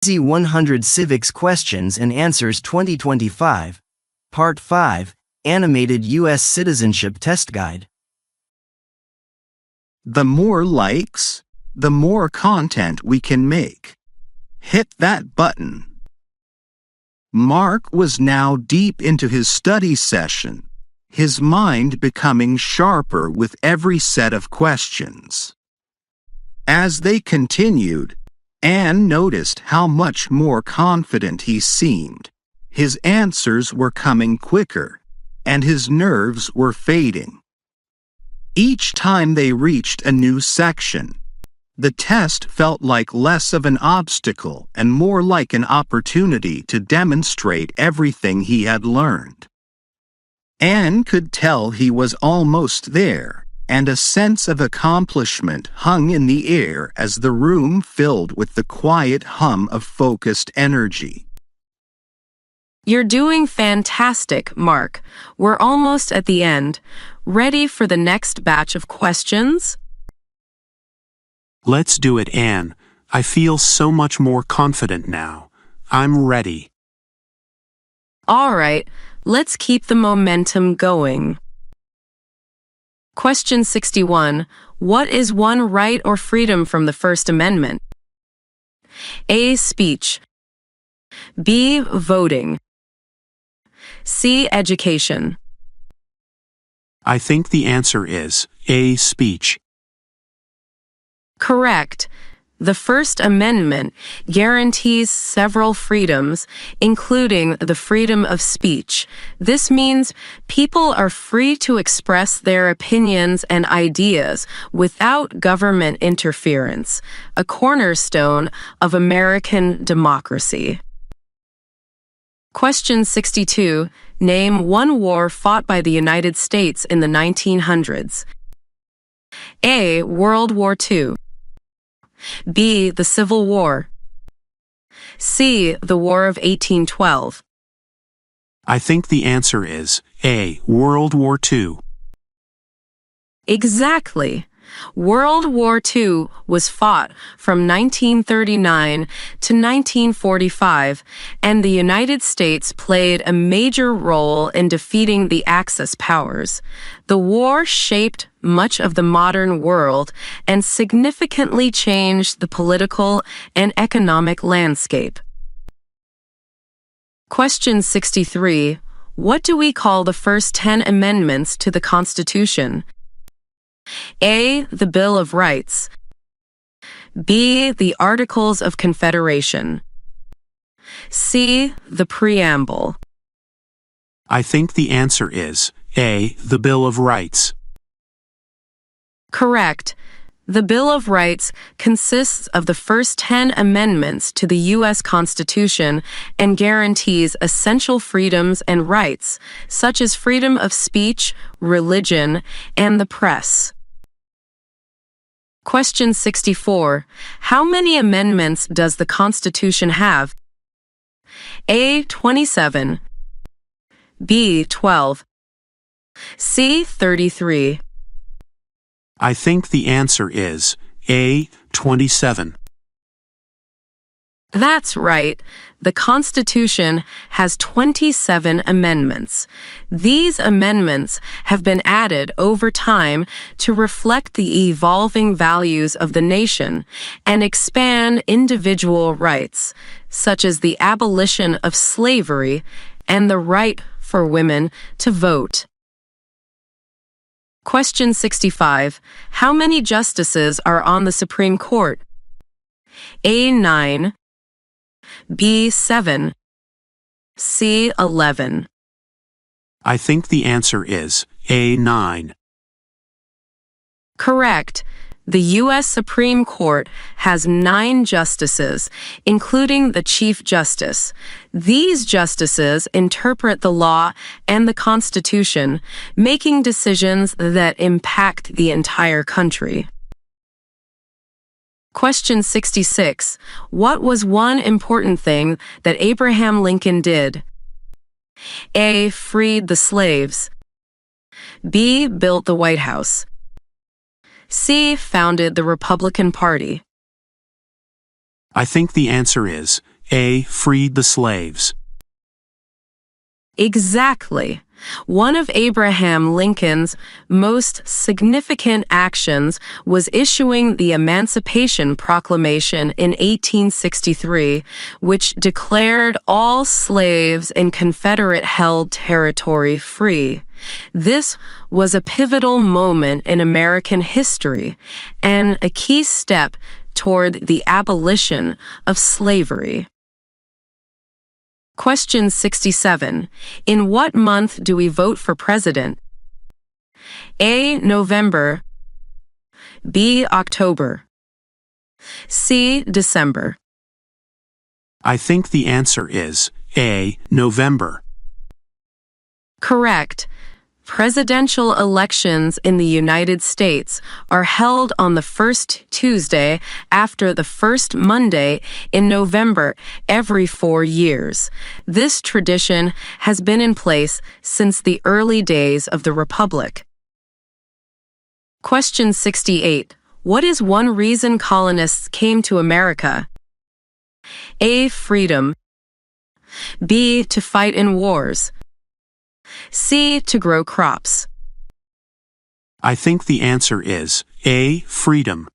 See 100 Civics Questions and Answers 2025, Part 5, Animated US Citizenship Test Guide. The more likes, the more content we can make. Hit that button. Mark was now deep into his study session, his mind becoming sharper with every set of questions. As they continued, Anne noticed how much more confident he seemed. His answers were coming quicker, and his nerves were fading. Each time they reached a new section, the test felt like less of an obstacle and more like an opportunity to demonstrate everything he had learned. Anne could tell he was almost there, and a sense of accomplishment hung in the air as the room filled with the quiet hum of focused energy. You're doing fantastic, Mark. We're almost at the end. Ready for the next batch of questions? Let's do it, Anne. I feel so much more confident now. I'm ready. All right, let's keep the momentum going. Question 61. What is one right or freedom from the First Amendment? A. Speech. B. Voting. C. Education. I think the answer is A. Speech. Correct. The First Amendment guarantees several freedoms, including the freedom of speech. This means people are free to express their opinions and ideas without government interference, a cornerstone of American democracy. Question 62. Name one war fought by the United States in the 1900s. A. World War II. B. The Civil War. C. The War of 1812. I think the answer is A. World War II. Exactly. World War II was fought from 1939 to 1945, and the United States played a major role in defeating the Axis powers. The war shaped much of the modern world and significantly changed the political and economic landscape. Question 63. What do we call the first 10 amendments to the Constitution? A. The Bill of Rights. B. The Articles of Confederation. C. The Preamble. I think the answer is A. The Bill of Rights. Correct. The Bill of Rights consists of the first 10 amendments to the U.S. Constitution and guarantees essential freedoms and rights, such as freedom of speech, religion, and the press. Question 64. How many amendments does the Constitution have? A. 27. B. 12. C. 33. I think the answer is A. 27. That's right. The Constitution has 27 amendments. These amendments have been added over time to reflect the evolving values of the nation and expand individual rights, such as the abolition of slavery and the right for women to vote. Question 65. How many justices are on the Supreme Court? A. 9. B. 7. C. 11. I think the answer is A. 9. Correct. The U.S. Supreme Court has 9 justices, including the Chief Justice. These justices interpret the law and the Constitution, making decisions that impact the entire country. Question 66. What was one important thing that Abraham Lincoln did? A. Freed the slaves. B. Built the White House. C. Founded the Republican Party. I think the answer is A. Freed the slaves. Exactly. One of Abraham Lincoln's most significant actions was issuing the Emancipation Proclamation in 1863, which declared all slaves in Confederate-held territory free. This was a pivotal moment in American history and a key step toward the abolition of slavery. Question 67. In what month do we vote for president? A. November. B. October. C. December. I think the answer is A. November. Correct. Presidential elections in the United States are held on the first Tuesday after the first Monday in November every 4 years. This tradition has been in place since the early days of the Republic. Question 68. What is one reason colonists came to America? A. Freedom. B. To fight in wars. C. To grow crops. I think the answer is A. Freedom.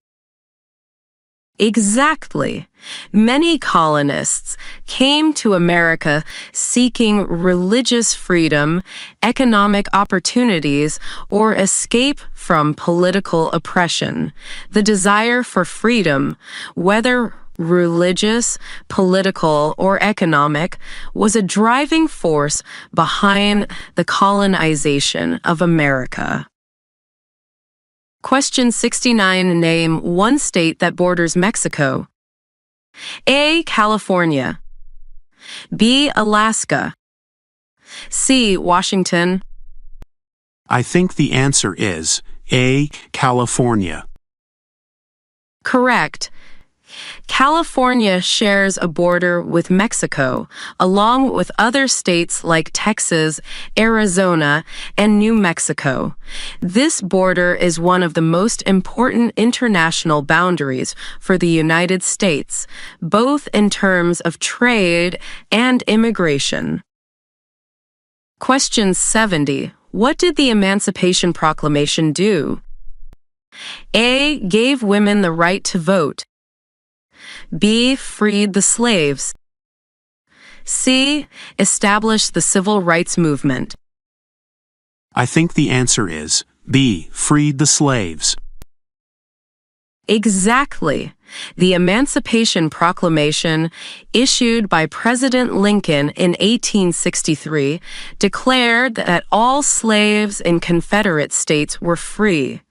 Exactly. Many colonists came to America seeking religious freedom, economic opportunities, or escape from political oppression. The desire for freedom, whether religious, political, or economic, was a driving force behind the colonization of America. Question 69. Name one state that borders Mexico. A. California. B. Alaska. C. Washington. I think the answer is A. California. Correct. California shares a border with Mexico, along with other states like Texas, Arizona, and New Mexico. This border is one of the most important international boundaries for the United States, both in terms of trade and immigration. Question 70. What did the Emancipation Proclamation do? A. Gave women the right to vote. B. Freed the slaves. C. Established the civil rights movement. I think the answer is B. Freed the slaves. Exactly. The Emancipation Proclamation, issued by President Lincoln in 1863, declared that all slaves in Confederate states were free.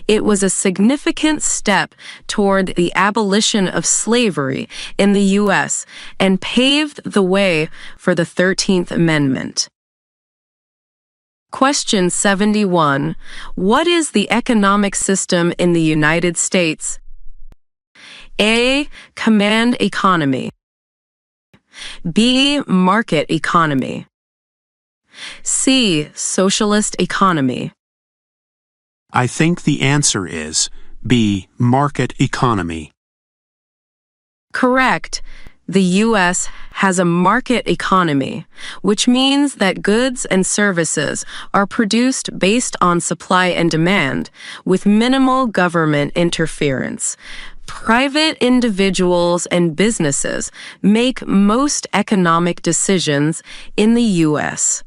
It was a significant step toward the abolition of slavery in the U.S. and paved the way for the 13th Amendment. Question 71. What is the economic system in the United States? A. Command economy. B. Market economy. C. Socialist economy. I think the answer is B. Market economy. Correct. The U.S. has a market economy, which means that goods and services are produced based on supply and demand, with minimal government interference. Private individuals and businesses make most economic decisions in the U.S.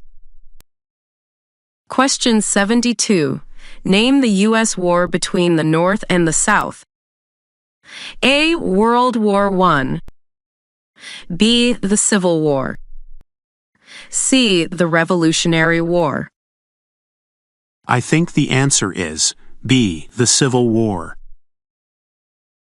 Question 72. Name the U.S. war between the North and the South. A. World War I. B. The Civil War. C. The Revolutionary War. I think the answer is B. The Civil War.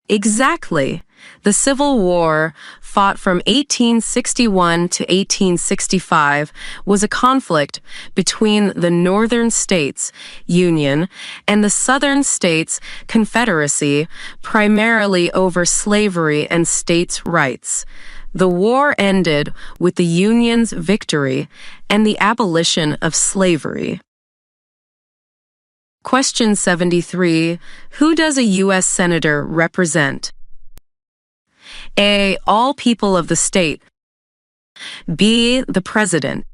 Exactly. The Civil War, fought from 1861 to 1865, was a conflict between the Northern States, Union, and the Southern States, Confederacy, primarily over slavery and states' rights. The war ended with the Union's victory and the abolition of slavery. Question 73. Who does a U.S. Senator represent? A. All people of the state. B. The president.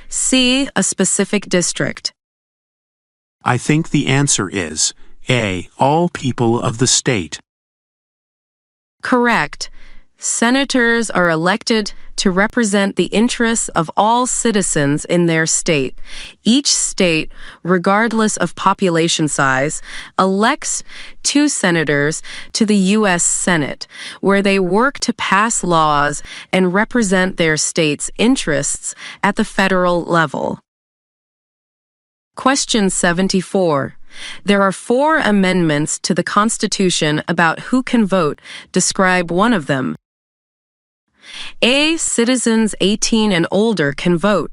C. A specific district. I think the answer is A. All people of the state. Correct. Senators are elected to represent the interests of all citizens in their state. Each state, regardless of population size, elects 2 senators to the US Senate, where they work to pass laws and represent their state's interests at the federal level. Question 74. There are 4 amendments to the Constitution about who can vote. Describe one of them. A. Citizens 18 and older can vote.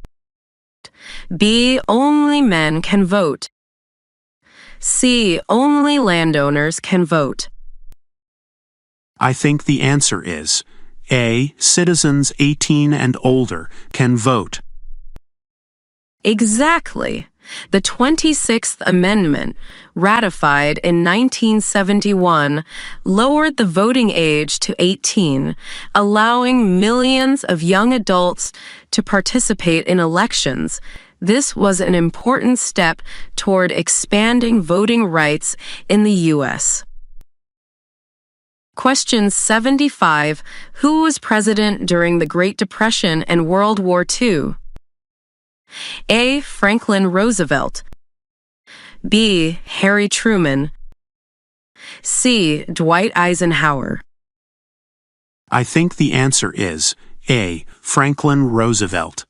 B. Only men can vote. C. Only landowners can vote. I think the answer is A. Citizens 18 and older can vote. Exactly. The 26th Amendment, ratified in 1971, lowered the voting age to 18, allowing millions of young adults to participate in elections. This was an important step toward expanding voting rights in the U.S. Question 75. Who was president during the Great Depression and World War II? A. Franklin Roosevelt. B. Harry Truman. C. Dwight Eisenhower. I think the answer is A. Franklin Roosevelt.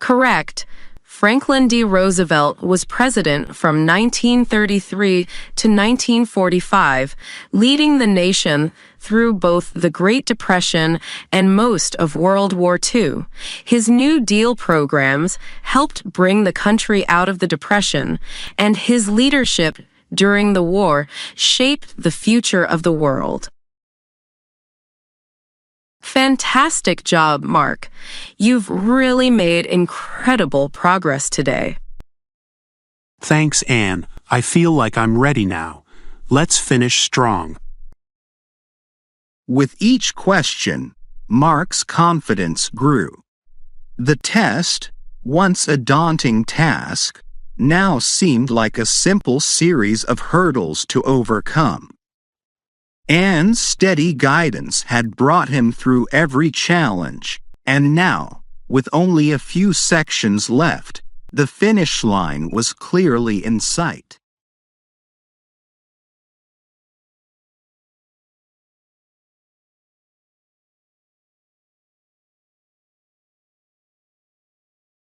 Correct. Franklin D. Roosevelt was president from 1933 to 1945, leading the nation through both the Great Depression and most of World War II. His New Deal programs helped bring the country out of the Depression, and his leadership during the war shaped the future of the world. Fantastic job, Mark. You've really made incredible progress today. Thanks, Anne. I feel like I'm ready now. Let's finish strong. With each question, Mark's confidence grew. The test, once a daunting task, now seemed like a simple series of hurdles to overcome. Anne's steady guidance had brought him through every challenge, and now, with only a few sections left, the finish line was clearly in sight.